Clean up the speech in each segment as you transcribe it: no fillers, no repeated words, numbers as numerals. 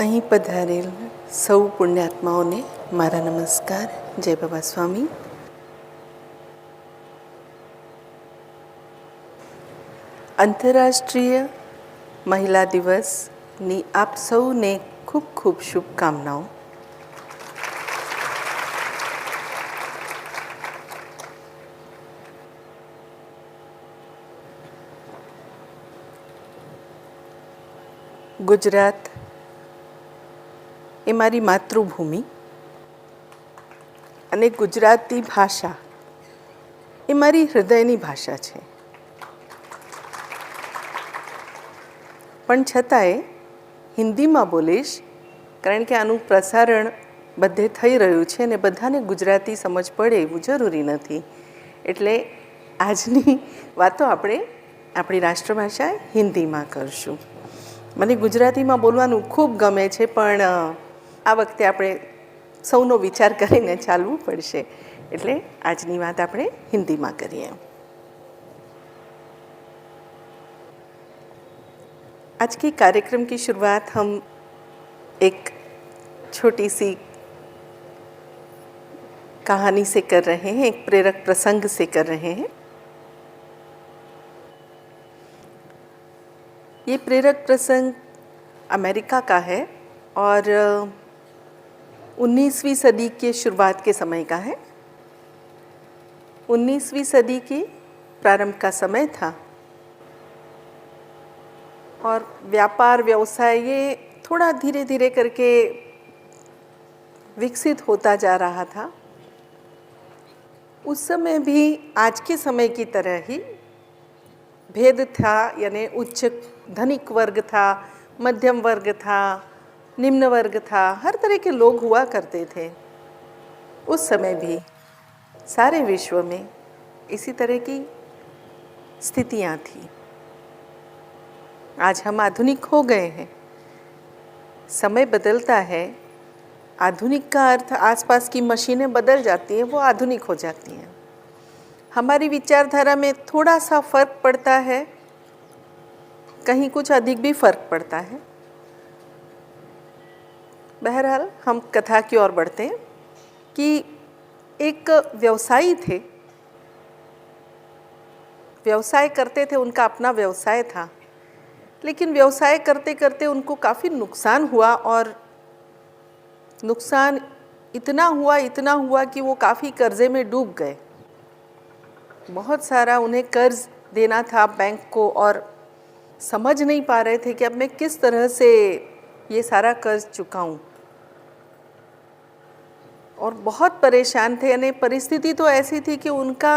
અહીં પધારેલ સૌ પુણ્યાત્માઓને મારા નમસ્કાર. જય બાબા સ્વામી. આંતરરાષ્ટ્રીય મહિલા દિવસની આપ સૌને ખૂબ ખૂબ શુભકામનાઓ. ગુજરાત એ મારી માતૃભૂમિ અને ગુજરાતી ભાષા એ મારી હૃદયની ભાષા છે. પણ છતાંય હિન્દીમાં બોલીશ, કારણ કે આનું પ્રસારણ બધે થઈ રહ્યું છે અને બધાને ગુજરાતી સમજ પડે એવું જરૂરી નથી. એટલે આજની વાતો આપણે આપણી રાષ્ટ્રભાષા હિન્દીમાં કરશું. મને ગુજરાતીમાં બોલવાનું ખૂબ ગમે છે, પણ આ વખતે આપણે સૌનો વિચાર કરીને ચાલવું પડશે. એટલે આજની વાત આપણે હિન્દીમાં કરીએ. आज के कार्यक्रम की शुरुआत हम एक छोटी सी कहानी से कर रहे हैं, एक प्रेरक प्रसंग से कर रहे हैं. ये प्रेरक प्रसंग अमेरिका का है और 19वीं सदी के शुरुआत के समय का है. 19वीं सदी के प्रारंभ का समय था और व्यापार व्यवसाय ये थोड़ा धीरे धीरे करके विकसित होता जा रहा था. उस समय भी आज के समय की तरह ही भेद था, यानी उच्च धनिक वर्ग था, मध्यम वर्ग था, निम्न वर्ग था, हर तरह के लोग हुआ करते थे. उस समय भी सारे विश्व में इसी तरह की स्थितियाँ थी. आज हम आधुनिक हो गए हैं, समय बदलता है. आधुनिक का अर्थ आसपास की मशीनें बदल जाती हैं, वो आधुनिक हो जाती हैं. हमारी विचारधारा में थोड़ा सा फ़र्क पड़ता है, कहीं कुछ अधिक भी फ़र्क पड़ता है. बहरहाल हम कथा की ओर बढ़ते हैं कि एक व्यवसायी थे, व्यवसाय करते थे, उनका अपना व्यवसाय था. लेकिन व्यवसाय करते करते उनको काफ़ी नुकसान हुआ और नुकसान इतना हुआ कि वो काफ़ी कर्ज़े में डूब गए. बहुत सारा उन्हें कर्ज़ देना था बैंक को और समझ नहीं पा रहे थे कि अब मैं किस तरह से ये सारा कर्ज़ चुकाऊं. और बहुत परेशान थे. यानी परिस्थिति तो ऐसी थी कि उनका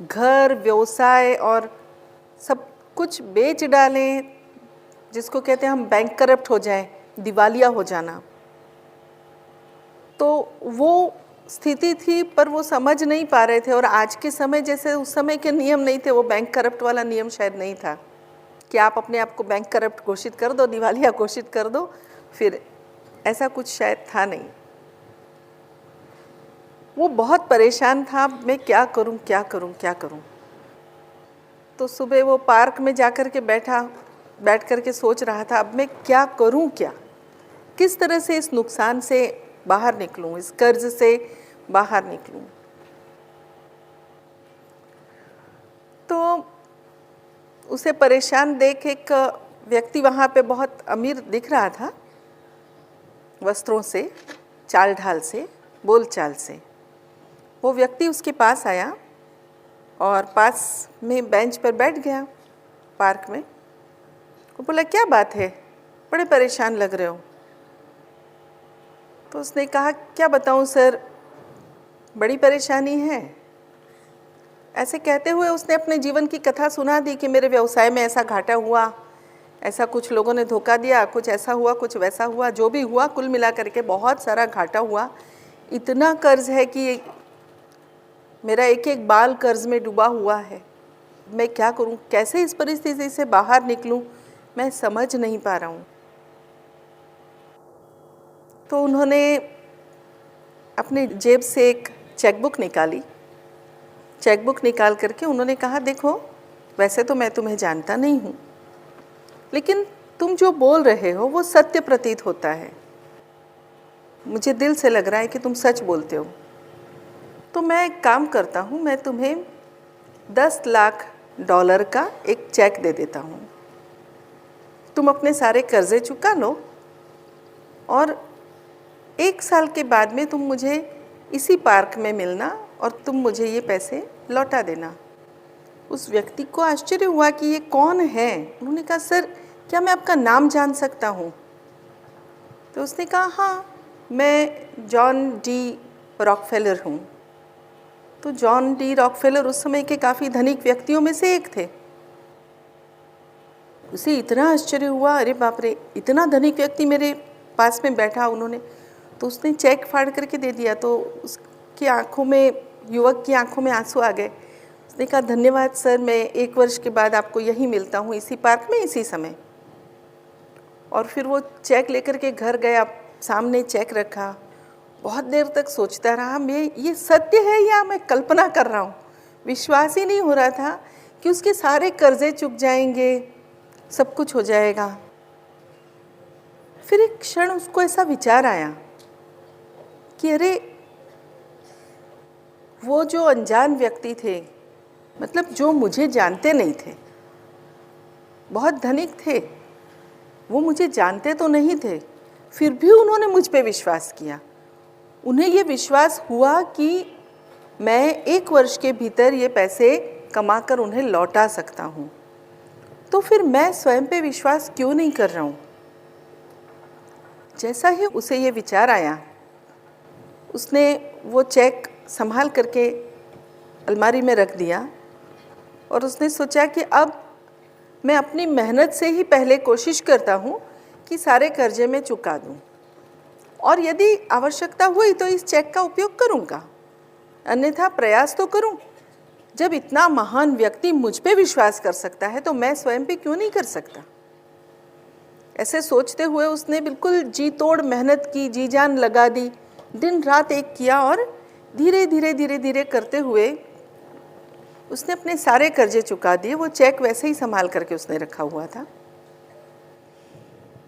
घर, व्यवसाय और सब कुछ बेच डालें, जिसको कहते हैं हम बैंक करप्ट हो जाए, दिवालिया हो जाना. तो वो स्थिति थी, पर वो समझ नहीं पा रहे थे. और आज के समय जैसे उस समय के नियम नहीं थे, वो बैंक करप्ट वाला नियम शायद नहीं था कि आप अपने आप को बैंक करप्ट घोषित कर दो, दिवालिया घोषित कर दो, फिर ऐसा कुछ शायद था नहीं. वो बहुत परेशान था, मैं क्या करूं क्या करूं क्या करूं. तो सुबह वो पार्क में जाकर के बैठ कर के सोच रहा था, अब मैं क्या करूं, क्या किस तरह से इस नुकसान से बाहर निकलूं, इस कर्ज से बाहर निकलूं. तो उसे परेशान देख एक व्यक्ति वहाँ पे बहुत अमीर दिख रहा था, वस्त्रों से, चाल ढाल से, बोल चाल से. वो व्यक्ति उसके पास आया और पास में बेंच पर बैठ गया पार्क में. वो बोला, क्या बात है, बड़े परेशान लग रहे हो. तो उसने कहा, क्या बताऊं सर, बड़ी परेशानी है. ऐसे कहते हुए उसने अपने जीवन की कथा सुना दी कि मेरे व्यवसाय में ऐसा घाटा हुआ, ऐसा कुछ लोगों ने धोखा दिया, कुछ ऐसा हुआ, कुछ वैसा हुआ, जो भी हुआ कुल मिला करके बहुत सारा घाटा हुआ. इतना कर्ज है कि मेरा एक एक बाल कर्ज में डूबा हुआ है. मैं क्या करूं, कैसे इस परिस्थिति से बाहर निकलूं, मैं समझ नहीं पा रहा हूँ. तो उन्होंने अपने जेब से एक चेकबुक निकाली. चेकबुक निकाल करके उन्होंने कहा, देखो वैसे तो मैं तुम्हें जानता नहीं हूँ, लेकिन तुम जो बोल रहे हो वो सत्य प्रतीत होता है. मुझे दिल से लग रहा है कि तुम सच बोलते हो। तो मैं एक काम करता हूँ, मैं तुम्हें 10 लाख डॉलर का एक चेक दे देता हूँ। तुम अपने सारे कर्जे चुका लो और 1 साल के बाद में तुम मुझे इसी पार्क में मिलना और तुम मुझे ये पैसे लौटा देना। उस व्यक्ति को आश्चर्य हुआ कि ये कौन है। उन्होंने कहा, सर क्या मैं आपका नाम जान सकता हूँ? तो उसने कहा, हाँ, मैं जॉन डी रॉकफेलर हूँ। तो जॉन डी रॉकफेलर उस समय के काफ़ी धनिक व्यक्तियों में से एक थे। उसे इतना आश्चर्य हुआ, अरे बाप रे, इतना धनिक व्यक्ति मेरे पास में बैठा। उन्होंने तो उसने चेक फाड़ करके दे दिया। तो उसकी आंखों में, युवक की आंखों में आंसू आ गए। उसने कहा, धन्यवाद सर, मैं 1 वर्ष के बाद आपको यहीं मिलता हूँ, इसी पार्क में, इसी समय। और फिर वो चेक लेकर के घर गया, सामने चेक रखा, बहुत देर तक सोचता रहा, मैं ये सत्य है या मैं कल्पना कर रहा हूँ। विश्वास ही नहीं हो रहा था कि उसके सारे कर्जे चुक जाएंगे, सब कुछ हो जाएगा। फिर एक क्षण उसको ऐसा विचार आया कि अरे, वो जो अनजान व्यक्ति थे, मतलब जो मुझे जानते नहीं थे, बहुत धनिक थे, वो मुझे जानते तो नहीं थे, फिर भी उन्होंने मुझ पे विश्वास किया। उन्हें ये विश्वास हुआ कि मैं 1 वर्ष के भीतर ये पैसे कमाकर उन्हें लौटा सकता हूँ। तो फिर मैं स्वयं पे विश्वास क्यों नहीं कर रहा हूँ? जैसा ही उसे ये विचार आया, उसने वो चेक संभाल करके अलमारी में रख दिया और उसने सोचा कि अब मैं अपनी मेहनत से ही पहले कोशिश करता हूँ कि सारे कर्जे मैं चुका दूँ, और यदि आवश्यकता हुई तो इस चेक का उपयोग करूँगा, अन्यथा प्रयास तो करूँ। जब इतना महान व्यक्ति मुझ पे विश्वास कर सकता है तो मैं स्वयं पे क्यों नहीं कर सकता? ऐसे सोचते हुए उसने बिल्कुल जी तोड़ मेहनत की, जी जान लगा दी, दिन रात एक किया और धीरे धीरे करते हुए उसने अपने सारे कर्जे चुका दिए। वो चेक वैसे ही संभाल करके उसने रखा हुआ था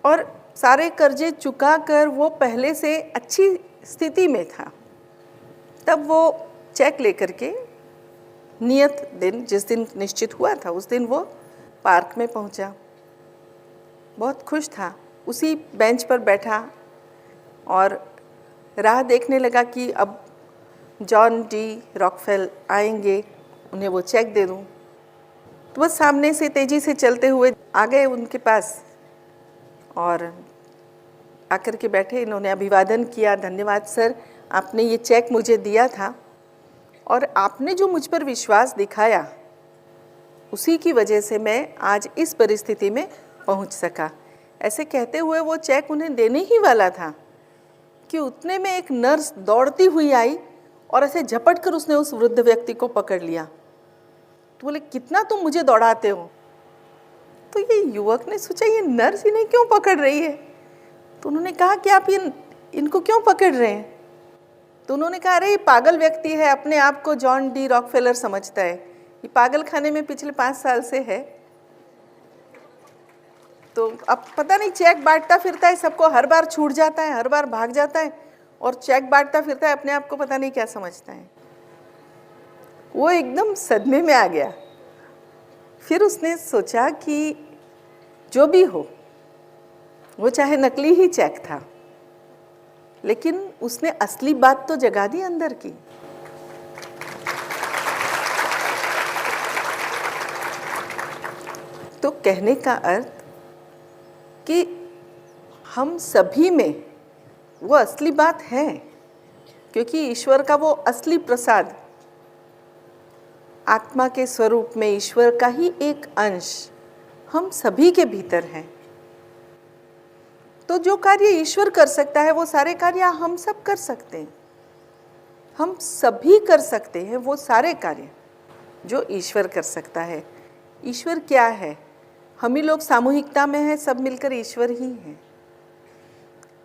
और सारे कर्जे चुका कर वो पहले से अच्छी स्थिति में था। तब वो चेक लेकर के नियत दिन, जिस दिन निश्चित हुआ था, उस दिन वो पार्क में पहुंचा। बहुत खुश था, उसी बेंच पर बैठा और राह देखने लगा कि अब जॉन डी रॉकफेल आएंगे, उन्हें वो चेक दे दूं। तो बस सामने से तेज़ी से चलते हुए आ गए उनके पास और आकर के बैठे। इन्होंने अभिवादन किया, धन्यवाद सर, आपने ये चेक मुझे दिया था और आपने जो मुझ पर विश्वास दिखाया, उसी की वजह से मैं आज इस परिस्थिति में पहुंच सका। ऐसे कहते हुए वो चेक उन्हें देने ही वाला था कि उतने में एक नर्स दौड़ती हुई आई और ऐसे झपट कर उसने उस वृद्ध व्यक्ति को पकड़ लिया। तो बोले, कितना तुम मुझे दौड़ाते हो? तो ये युवक ने सोचा, ये नर्स इन्हें क्यों पकड़ रही है? तो उन्होंने कहा कि आप इनको क्यों पकड़ रहे हैं? तो उन्होंने कहा, अरे ये पागल व्यक्ति है, अपने आप को जॉन डी रॉकफेलर समझता है, ये पागल खाने में पिछले 5 साल से है। तो अब पता नहीं चेक बांटता फिरता है, सबको हर बार छूट जाता है, हर बार भाग जाता है और चेक बांटता फिरता है, अपने आप को पता नहीं क्या समझता है। वो एकदम सदमे में आ गया। फिर उसने सोचा कि जो भी हो, वो चाहे नकली ही चेक था, लेकिन उसने असली बात तो जगा दी अंदर की। तो कहने का अर्थ कि हम सभी में वो असली बात है, क्योंकि ईश्वर का वो असली प्रसाद, आत्मा के स्वरूप में ईश्वर का ही एक अंश हम सभी के भीतर है। तो जो कार्य ईश्वर कर सकता है वो सारे कार्य हम सब कर सकते हैं। हम सभी कर सकते हैं वो सारे कार्य जो ईश्वर कर सकता है। ईश्वर क्या है? हम ही लोग सामूहिकता में हैं, सब मिलकर ईश्वर ही हैं।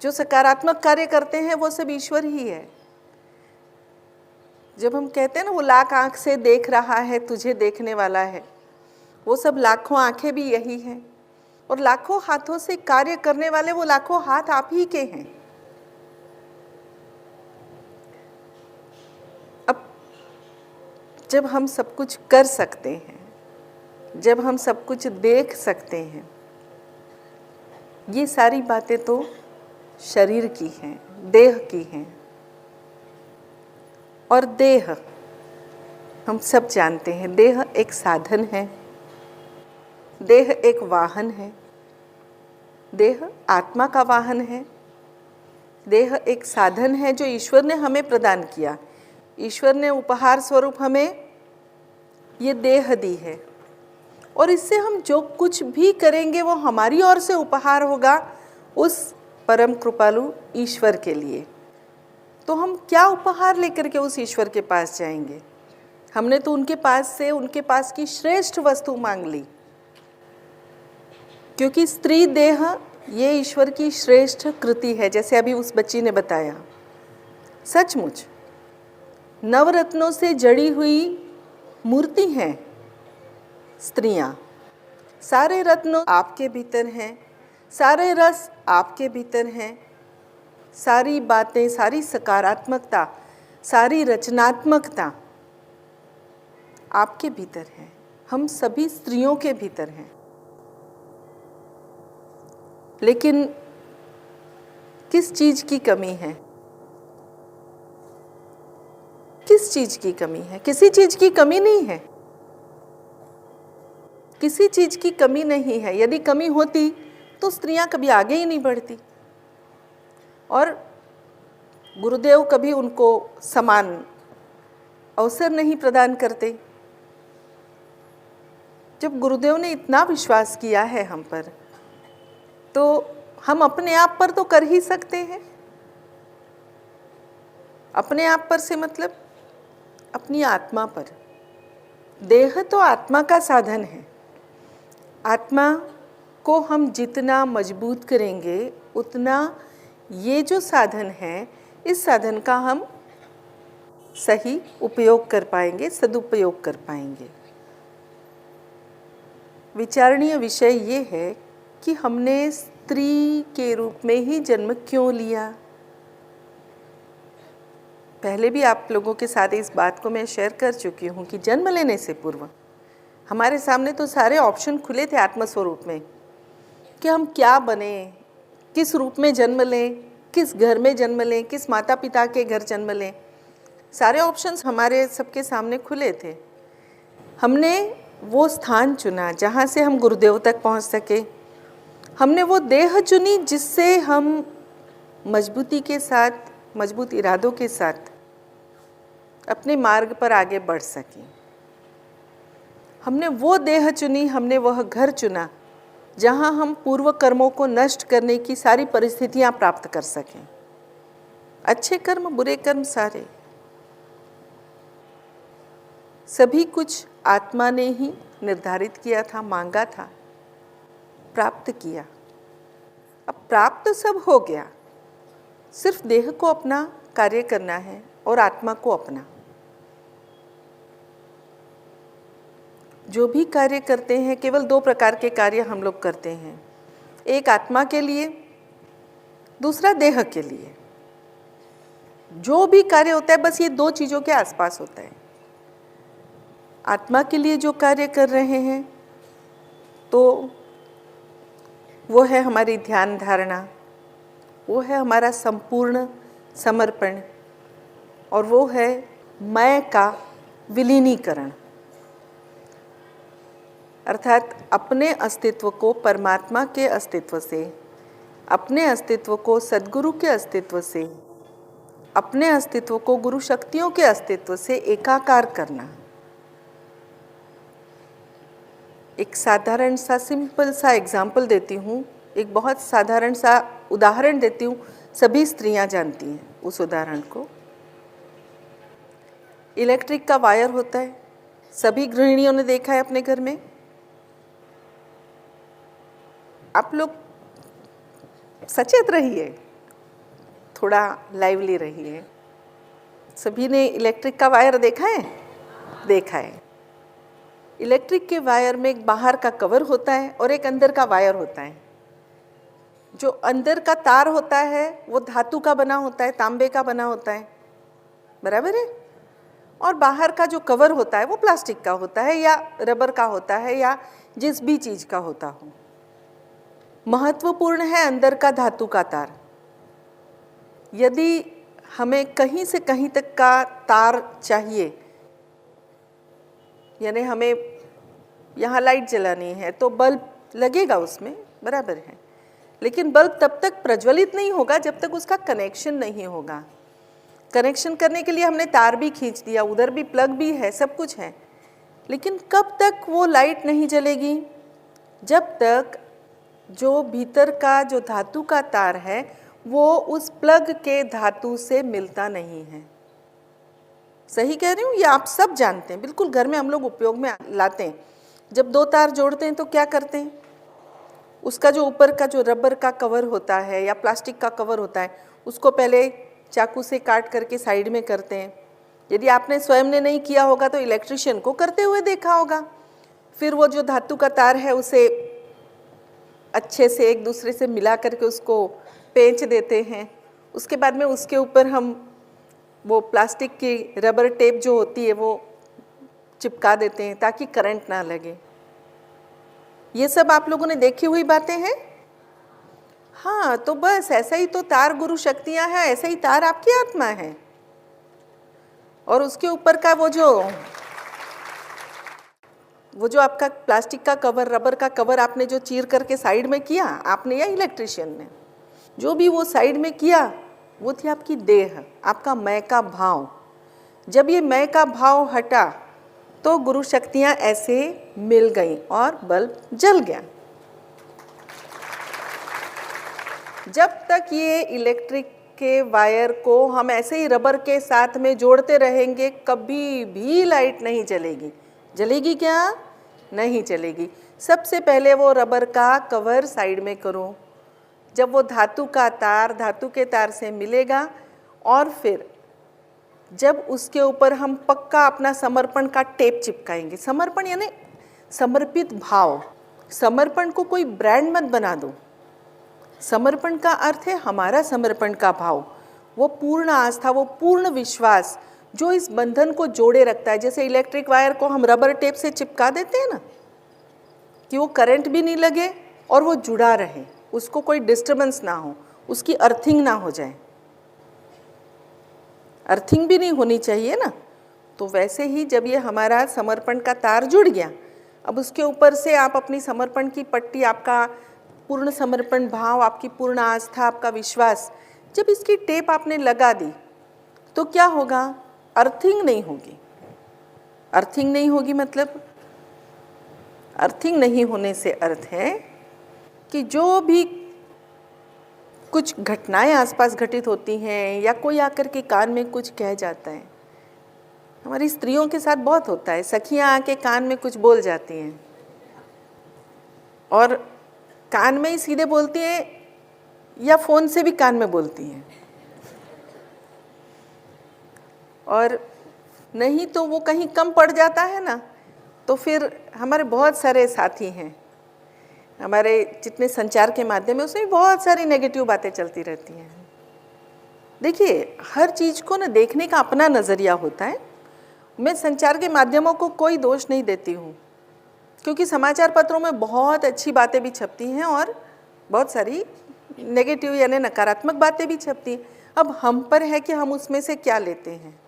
जो सकारात्मक कार्य करते हैं वो सब ईश्वर ही है। जब हम कहते हैं ना, वो लाख आँख से देख रहा है, तुझे देखने वाला है, वो सब लाखों आँखें भी यही हैं और लाखों हाथों से कार्य करने वाले वो लाखों हाथ आप ही के हैं। जब हम सब कुछ कर सकते हैं, जब हम सब कुछ देख सकते हैं, ये सारी बातें तो शरीर की हैं, देह की हैं। और देह, हम सब जानते हैं, देह एक साधन है, देह एक वाहन है, देह आत्मा का वाहन है। देह एक साधन है जो ईश्वर ने हमें प्रदान किया। ईश्वर ने उपहार स्वरूप हमें ये देह दी है, और इससे हम जो कुछ भी करेंगे वो हमारी ओर से उपहार होगा उस परम कृपालु ईश्वर के लिए। तो हम क्या उपहार लेकर के उस ईश्वर के पास जाएंगे? हमने तो उनके पास से उनके पास की श्रेष्ठ वस्तु मांग ली, क्योंकि स्त्री देह ये ईश्वर की श्रेष्ठ कृति है। जैसे अभी उस बच्ची ने बताया, सचमुच नवरत्नों से जड़ी हुई मूर्ति हैं स्त्रियां। सारे रत्न आपके भीतर हैं, सारे रस आपके भीतर हैं, सारी बातें, सारी सकारात्मकता, सारी रचनात्मकता आपके भीतर है। हम सभी स्त्रियों के भीतर हैं। लेकिन किस चीज़ की कमी है? किस चीज़ की कमी है? किसी चीज़ की कमी नहीं है, किसी चीज़ की कमी नहीं है। यदि कमी होती तो स्त्रियां कभी आगे ही नहीं बढ़ती, और गुरुदेव कभी उनको समान अवसर नहीं प्रदान करते। जब गुरुदेव ने इतना विश्वास किया है हम पर, तो हम अपने आप पर तो कर ही सकते हैं। अपने आप पर से मतलब अपनी आत्मा पर। देह तो आत्मा का साधन है। आत्मा को हम जितना मजबूत करेंगे उतना ये जो साधन है, इस साधन का हम सही उपयोग कर पाएंगे, सदुपयोग कर पाएंगे। विचारणीय विषय ये है कि हमने स्त्री के रूप में ही जन्म क्यों लिया। पहले भी आप लोगों के साथ इस बात को मैं शेयर कर चुकी हूँ कि जन्म लेने से पूर्व हमारे सामने तो सारे ऑप्शन खुले थे आत्मस्वरूप में कि हम क्या बने, किस रूप में जन्म लें, किस घर में जन्म लें, किस माता पिता के घर जन्म लें। सारे ऑप्शंस हमारे सबके सामने खुले थे। हमने वो स्थान चुना जहाँ से हम गुरुदेव तक पहुँच सके। हमने वो देह चुनी जिससे हम मजबूती के साथ, मजबूत इरादों के साथ अपने मार्ग पर आगे बढ़ सकें। हमने वो देह चुनी, हमने वह घर चुना जहाँ हम पूर्व कर्मों को नष्ट करने की सारी परिस्थितियाँ प्राप्त कर सकें। अच्छे कर्म, बुरे कर्म, सारे सभी कुछ आत्मा ने ही निर्धारित किया था, मांगा था, प्राप्त किया। अब प्राप्त सब हो गया, सिर्फ देह को अपना कार्य करना है और आत्मा को अपना। जो भी कार्य करते हैं, केवल दो प्रकार के कार्य हम लोग करते हैं, एक आत्मा के लिए, दूसरा देह के लिए। जो भी कार्य होता है बस ये दो चीज़ों के आसपास होता है। आत्मा के लिए जो कार्य कर रहे हैं तो वो है हमारी ध्यान धारणा, वो है हमारा संपूर्ण समर्पण, और वो है मैं का विलीनीकरण, अर्थात अपने अस्तित्व को परमात्मा के अस्तित्व से, अपने अस्तित्व को सद्गुरु के अस्तित्व से, अपने अस्तित्व को गुरु शक्तियों के अस्तित्व से एकाकार करना। एक साधारण सा सिंपल सा एग्जाम्पल देती हूँ, एक बहुत साधारण सा उदाहरण देती हूँ, सभी स्त्रियाँ जानती हैं उस उदाहरण को। इलेक्ट्रिक का वायर होता है, सभी गृहिणियों ने देखा है अपने घर में। आप लोग सचेत रहिए, थोड़ा लाइवली रहिए। सभी ने इलेक्ट्रिक का वायर देखा है? देखा है। इलेक्ट्रिक के वायर में एक बाहर का कवर होता है और एक अंदर का वायर होता है। जो अंदर का तार होता है वो धातु का बना होता है, तांबे का बना होता है, बराबर है। और बाहर का जो कवर होता है वो प्लास्टिक का होता है या रबर का होता है या जिस भी चीज़ का होता हो। महत्वपूर्ण है अंदर का धातु का तार। यदि हमें कहीं से कहीं तक का तार चाहिए, यानी हमें यहाँ लाइट जलानी है तो बल्ब लगेगा उसमें, बराबर है, लेकिन बल्ब तब तक प्रज्वलित नहीं होगा जब तक उसका कनेक्शन नहीं होगा। कनेक्शन करने के लिए हमने तार भी खींच दिया, उधर भी प्लग भी है, सब कुछ है, लेकिन कब तक वो लाइट नहीं जलेगी? जब तक जो भीतर का जो धातु का तार है वो उस प्लग के धातु से मिलता नहीं है। सही कह रही हूँ? ये आप सब जानते हैं, बिल्कुल घर में हम लोग उपयोग में लाते हैं। जब दो तार जोड़ते हैं तो क्या करते हैं? उसका जो ऊपर का जो रबर का कवर होता है या प्लास्टिक का कवर होता है उसको पहले चाकू से काट करके साइड में करते हैं। यदि आपने स्वयं ने नहीं किया होगा तो इलेक्ट्रिशियन को करते हुए देखा होगा। फिर वो जो धातु का तार है उसे अच्छे से एक दूसरे से मिला करके उसको पेंच देते हैं। उसके बाद में उसके ऊपर हम वो प्लास्टिक की रबर टेप जो होती है वो चिपका देते हैं ताकि करंट ना लगे। ये सब आप लोगों ने देखी हुई बातें हैं। हाँ, तो बस ऐसा ही तो तार गुरु शक्तियाँ हैं, ऐसा ही तार आपकी आत्मा है। और उसके ऊपर का वो जो आपका प्लास्टिक का कवर, रबर का कवर आपने जो चीर करके साइड में किया, आपने या इलेक्ट्रिशियन ने, जो भी वो साइड में किया वो थी आपकी देह, आपका मैं का भाव। जब ये मैं का भाव हटा तो गुरु शक्तियाँ ऐसे मिल गईं और बल्ब जल गया। जब तक ये इलेक्ट्रिक के वायर को हम ऐसे ही रबर के साथ में जोड़ते रहेंगे कभी भी लाइट नहीं जलेगी। जलेगी क्या? नहीं जलेगी। सबसे पहले वो रबर का कवर साइड में करो। जब वो धातु का तार धातु के तार से मिलेगा और फिर जब उसके ऊपर हम पक्का अपना समर्पण का टेप चिपकाएंगे। समर्पण यानी समर्पित भाव। समर्पण को कोई ब्रांड मत बना दो। समर्पण का अर्थ है हमारा समर्पण का भाव, वो पूर्ण आस्था, वो पूर्ण विश्वास जो इस बंधन को जोड़े रखता है। जैसे इलेक्ट्रिक वायर को हम रबर टेप से चिपका देते हैं ना, कि वो करंट भी नहीं लगे और वो जुड़ा रहे, उसको कोई डिस्टर्बेंस ना हो, उसकी अर्थिंग ना हो जाए। अर्थिंग भी नहीं होनी चाहिए ना। तो वैसे ही जब ये हमारा समर्पण का तार जुड़ गया, अब उसके ऊपर से आप अपनी समर्पण की पट्टी, आपका पूर्ण समर्पण भाव, आपकी पूर्ण आस्था, आपका विश्वास, जब इसकी टेप आपने लगा दी तो क्या होगा? अर्थिंग नहीं होगी। अर्थिंग नहीं होगी मतलब, अर्थिंग नहीं होने से अर्थ है कि जो भी कुछ घटनाएं आसपास घटित होती हैं या कोई आकर के कान में कुछ कह जाता है, हमारी स्त्रियों के साथ बहुत होता है, सखियां आके कान में कुछ बोल जाती हैं और कान में ही सीधे बोलती हैं या फ़ोन से भी कान में बोलती हैं, और नहीं तो वो कहीं कम पड़ जाता है ना, तो फिर हमारे बहुत सारे साथी हैं, हमारे जितने संचार के माध्यम है उसमें बहुत सारी नेगेटिव बातें चलती रहती हैं। देखिए, हर चीज़ को ना देखने का अपना नज़रिया होता है। मैं संचार के माध्यमों को कोई दोष नहीं देती हूँ, क्योंकि समाचार पत्रों में बहुत अच्छी बातें भी छपती हैं और बहुत सारी नेगेटिव यानी नकारात्मक बातें भी छपती हैं। अब हम पर है कि हम उसमें से क्या लेते हैं।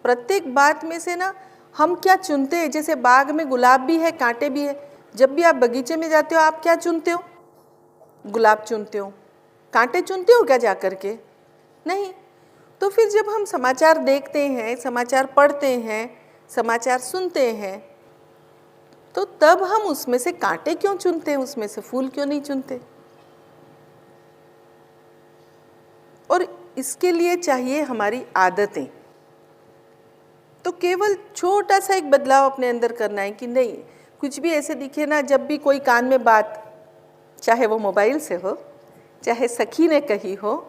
प्रत्येक बात में से ना हम क्या चुनते हैं। जैसे बाग में गुलाब भी है, कांटे भी है। जब भी आप बगीचे में जाते हो आप क्या चुनते हो? गुलाब चुनते हो, कांटे चुनते हो क्या जा कर के? नहीं। तो फिर जब हम समाचार देखते हैं, समाचार पढ़ते हैं, समाचार सुनते हैं, तो तब हम उसमें से कांटे क्यों चुनते हैं, उसमें से फूल क्यों नहीं चुनते? और इसके लिए चाहिए हमारी आदतें। तो केवल छोटा सा एक बदलाव अपने अंदर करना है कि नहीं, कुछ भी ऐसे दिखे ना, जब भी कोई कान में बात, चाहे वो मोबाइल से हो, चाहे सखी ने कही हो,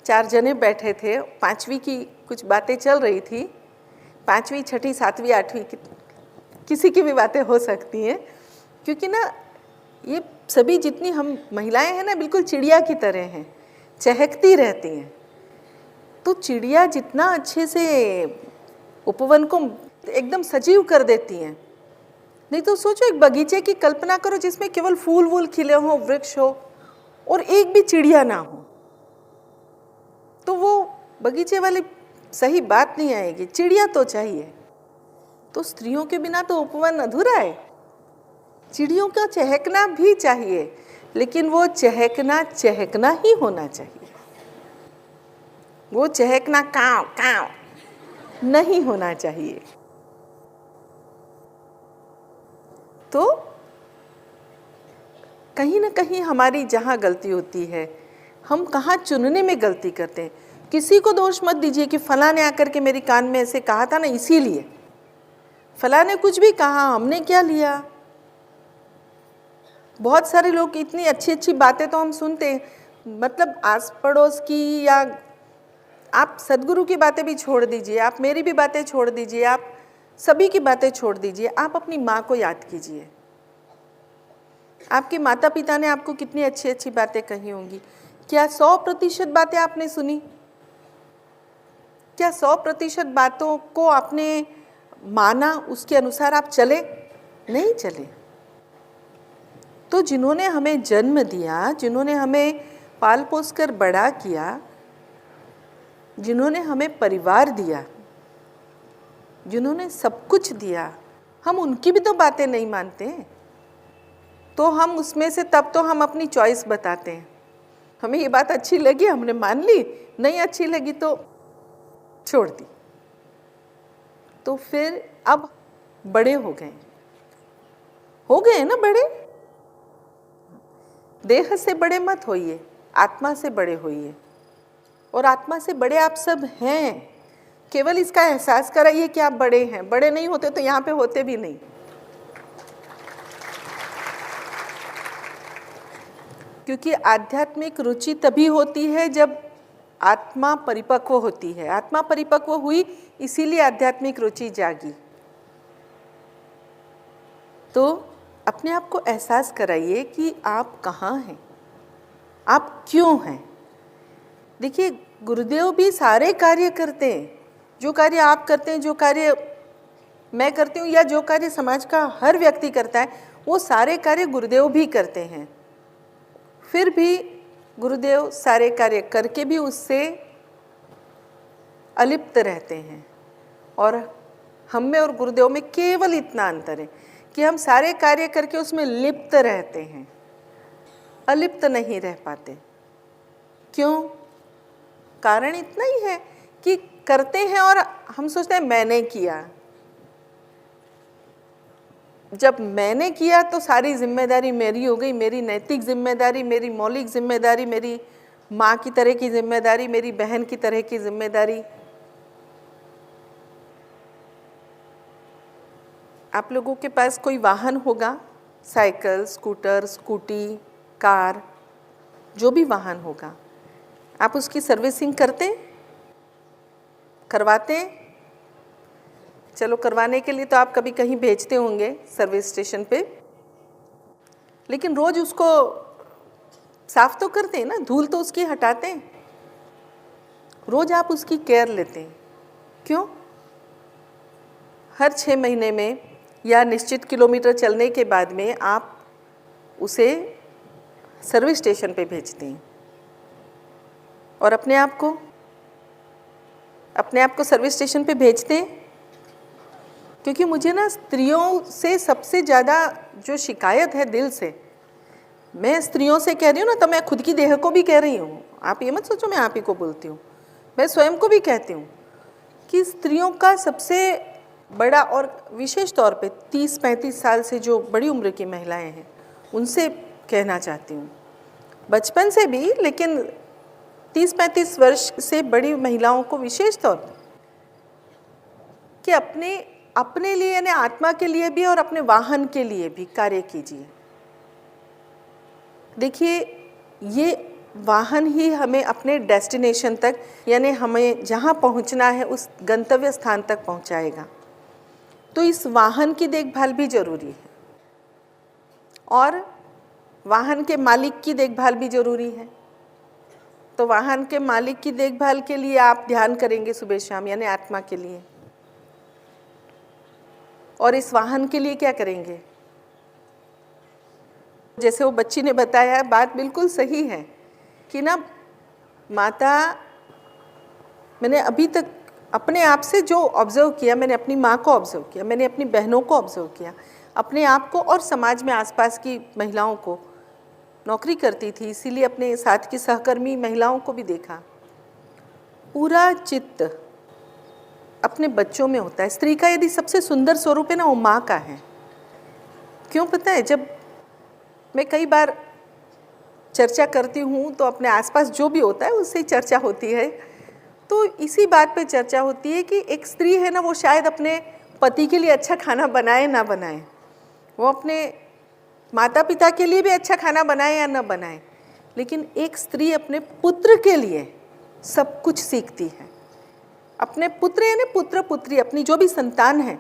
4 जने बैठे थे, 5वीं की कुछ बातें चल रही थी, 5वीं, 6ठी, 7वीं, 8वीं किसी की भी बातें हो सकती हैं, क्योंकि ना ये सभी जितनी हम महिलाएं हैं ना, बिल्कुल चिड़िया की तरह हैं, चहकती रहती हैं। तो चिड़िया जितना अच्छे से उपवन को एकदम सजीव कर देती हैं। नहीं तो सोचो, एक बगीचे की कल्पना करो जिसमें केवल फूल वूल खिले हों, वृक्ष हो और एक भी चिड़िया ना हो, तो वो बगीचे वाली सही बात नहीं आएगी। चिड़िया तो चाहिए। तो स्त्रियों के बिना तो उपवन अधूरा है। चिड़ियों का चहकना भी चाहिए, लेकिन वो चहकना चहकना ही होना चाहिए। वो चहकना काव काव नहीं होना चाहिए। तो कहीं ना कहीं हमारी जहाँ गलती होती है, हम कहाँ चुनने में गलती करते हैं। किसी को दोष मत दीजिए कि फलां ने आकर के मेरी कान में ऐसे कहा था ना, इसीलिए फलां ने कुछ भी कहा, हमने क्या लिया। बहुत सारे लोग इतनी अच्छी अच्छी बातें तो हम सुनते हैं, मतलब आस पड़ोस की, या आप सदगुरु की बातें भी छोड़ दीजिए, आप मेरी भी बातें छोड़ दीजिए, आप सभी की बातें छोड़ दीजिए, आप अपनी माँ को याद कीजिए। आपके माता पिता ने आपको कितनी अच्छी अच्छी बातें कही होंगी। क्या 100% बातें आपने सुनी? क्या 100% बातों को आपने माना, उसके अनुसार आप चले? नहीं चले। तो जिन्होंने हमें जन्म दिया, जिन्होंने हमें पाल पोस कर बड़ा किया, जिन्होंने हमें परिवार दिया, जिन्होंने सब कुछ दिया, हम उनकी भी तो बातें नहीं मानते। तो हम उसमें से तब तो हम अपनी चॉइस बताते हैं। हमें ये बात अच्छी लगी, हमने मान ली, नहीं अच्छी लगी तो छोड़ दी। तो फिर अब बड़े हो गए ना बड़े। देह से बड़े मत होइए, आत्मा से बड़े होइए। और आत्मा से बड़े आप सब हैं। केवल इसका एहसास कराइए कि आप बड़े हैं। बड़े नहीं होते तो यहाँ पे होते भी नहीं। क्योंकि आध्यात्मिक रुचि तभी होती है जब आत्मा परिपक्व होती है। आत्मा परिपक्व हुई, इसीलिए आध्यात्मिक रुचि जागी। तो अपने आप को एहसास कराइए कि आप कहाँ हैं, आप क्यों हैं। देखिए, गुरुदेव भी सारे कार्य करते हैं। जो कार्य आप करते हैं, जो कार्य मैं करती हूँ, या जो कार्य समाज का हर व्यक्ति करता है, वो सारे कार्य गुरुदेव भी करते हैं। फिर भी गुरुदेव सारे कार्य करके भी उससे अलिप्त रहते हैं। और हम में और गुरुदेव में केवल इतना अंतर है कि हम सारे कार्य करके उसमें लिप्त रहते हैं, अलिप्त नहीं रह पाते। क्यों? कारण इतना ही है कि करते हैं और हम सोचते हैं मैंने किया। जब मैंने किया तो सारी जिम्मेदारी मेरी हो गई, मेरी नैतिक जिम्मेदारी, मेरी मौलिक जिम्मेदारी, मेरी माँ की तरह की जिम्मेदारी, मेरी बहन की तरह की जिम्मेदारी। आप लोगों के पास कोई वाहन होगा, साइकिल, स्कूटर, स्कूटी, कार, जो भी वाहन होगा, आप उसकी सर्विसिंग करते हैं, करवाते हैं। चलो, करवाने के लिए तो आप कभी कहीं भेजते होंगे सर्विस स्टेशन पे, लेकिन रोज उसको साफ तो करते हैं ना, धूल तो उसकी हटाते हैं। रोज आप उसकी केयर लेते हैं। क्यों? हर 6 महीने में या निश्चित किलोमीटर चलने के बाद में आप उसे सर्विस स्टेशन पे भेजते हैं। और अपने आप को सर्विस स्टेशन पे भेजते हैं क्योंकि मुझे ना स्त्रियों से सबसे ज़्यादा जो शिकायत है दिल से, मैं स्त्रियों से कह रही हूँ ना, तो मैं खुद की देह को भी कह रही हूँ। आप ये मत सोचो मैं आप ही को बोलती हूँ, मैं स्वयं को भी कहती हूँ कि स्त्रियों का सबसे बड़ा, और विशेष तौर पे 30-35 साल से जो बड़ी उम्र की महिलाएं हैं, उनसे कहना चाहती हूँ, बचपन से भी, लेकिन 30-35 वर्ष से बड़ी महिलाओं को विशेष तौर पर, कि अपने लिए यानी आत्मा के लिए भी और अपने वाहन के लिए भी कार्य कीजिए। देखिए, ये वाहन ही हमें अपने डेस्टिनेशन तक, यानी हमें जहाँ पहुँचना है उस गंतव्य स्थान तक पहुँचाएगा। तो इस वाहन की देखभाल भी जरूरी है और वाहन के मालिक की देखभाल भी जरूरी है। तो वाहन के मालिक की देखभाल के लिए आप ध्यान करेंगे सुबह शाम, यानी आत्मा के लिए। और इस वाहन के लिए क्या करेंगे? जैसे वो बच्ची ने बताया, बात बिल्कुल सही है कि ना माता, मैंने अभी तक अपने आप से जो ऑब्जर्व किया, मैंने अपनी माँ को ऑब्जर्व किया, मैंने अपनी बहनों को ऑब्जर्व किया, अपने आप को और समाज में आसपास की महिलाओं को। नौकरी करती थी इसीलिए अपने साथ की सहकर्मी महिलाओं को भी देखा। पूरा चित्त अपने बच्चों में होता है। स्त्री का यदि सबसे सुंदर स्वरूप है ना, वो माँ का है। क्यों पता है? जब मैं कई बार चर्चा करती हूँ तो अपने आसपास जो भी होता है उससे ही चर्चा होती है, तो इसी बात पे चर्चा होती है कि एक स्त्री है ना, वो शायद अपने पति के लिए अच्छा खाना बनाए ना बनाए, वो अपने माता पिता के लिए भी अच्छा खाना बनाए या ना बनाए, लेकिन एक स्त्री अपने पुत्र के लिए सब कुछ सीखती है। अपने पुत्र यानी पुत्र पुत्री, अपनी जो भी संतान है,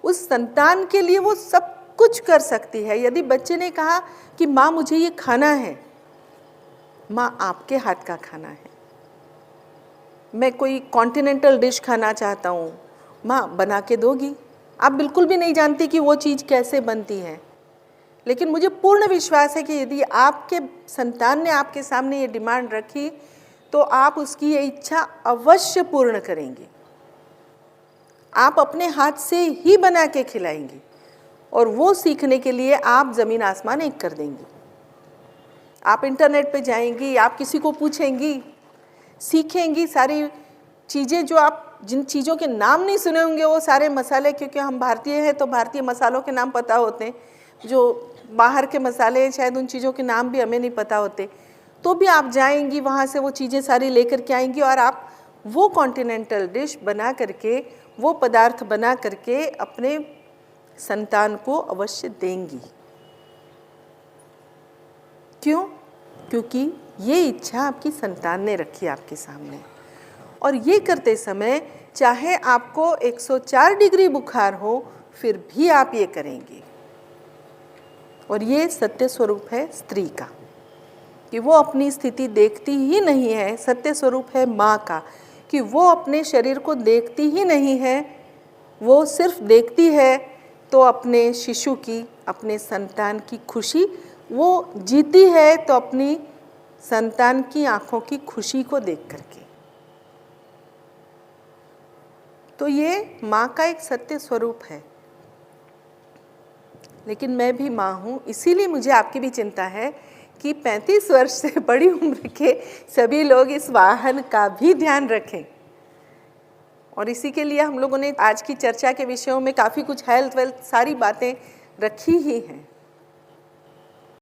उस संतान के लिए वो सब कुछ कर सकती है। यदि बच्चे ने कहा कि माँ मुझे ये खाना है, माँ आपके हाथ का खाना है। मैं कोई कॉन्टिनेंटल डिश खाना चाहता हूँ, माँ बना के दोगी। आप बिल्कुल भी नहीं जानती कि वो चीज़ कैसे बनती है, लेकिन मुझे पूर्ण विश्वास है कि यदि आपके संतान ने आपके सामने ये डिमांड रखी तो आप उसकी ये इच्छा अवश्य पूर्ण करेंगे। आप अपने हाथ से ही बना के खिलाएंगी और वो सीखने के लिए आप ज़मीन आसमान एक कर देंगी। आप इंटरनेट पे जाएंगी, आप किसी को पूछेंगी, सीखेंगी सारी चीज़ें जो आप जिन चीज़ों के नाम नहीं सुने होंगे, वो सारे मसाले, क्योंकि हम भारतीय हैं तो भारतीय मसालों के नाम पता होते हैं, जो बाहर के मसाले हैं शायद उन चीज़ों के नाम भी हमें नहीं पता होते, तो भी आप जाएंगी वहाँ से वो चीज़ें सारी लेकर के आएंगी और आप वो कॉन्टिनेंटल डिश बना करके, वो पदार्थ बना करके अपने संतान को अवश्य देंगी। क्यों? क्योंकि ये इच्छा आपकी संतान ने रखी आपके सामने, और ये करते समय चाहे आपको 104 डिग्री बुखार हो फिर भी आप ये करेंगे। और ये सत्य स्वरूप है स्त्री का कि वो अपनी स्थिति देखती ही नहीं है। सत्य स्वरूप है माँ का कि वो अपने शरीर को देखती ही नहीं है, वो सिर्फ देखती है तो अपने शिशु की, अपने संतान की खुशी वो जीती है, तो अपनी संतान की आँखों की खुशी को देख करके। तो ये माँ का एक सत्य स्वरूप है। लेकिन मैं भी माँ हूँ, इसीलिए मुझे आपकी भी चिंता है कि 35 वर्ष से बड़ी उम्र के सभी लोग इस वाहन का भी ध्यान रखें। और इसी के लिए हम लोगों ने आज की चर्चा के विषयों में काफ़ी कुछ हेल्थ वेल्थ सारी बातें रखी ही हैं।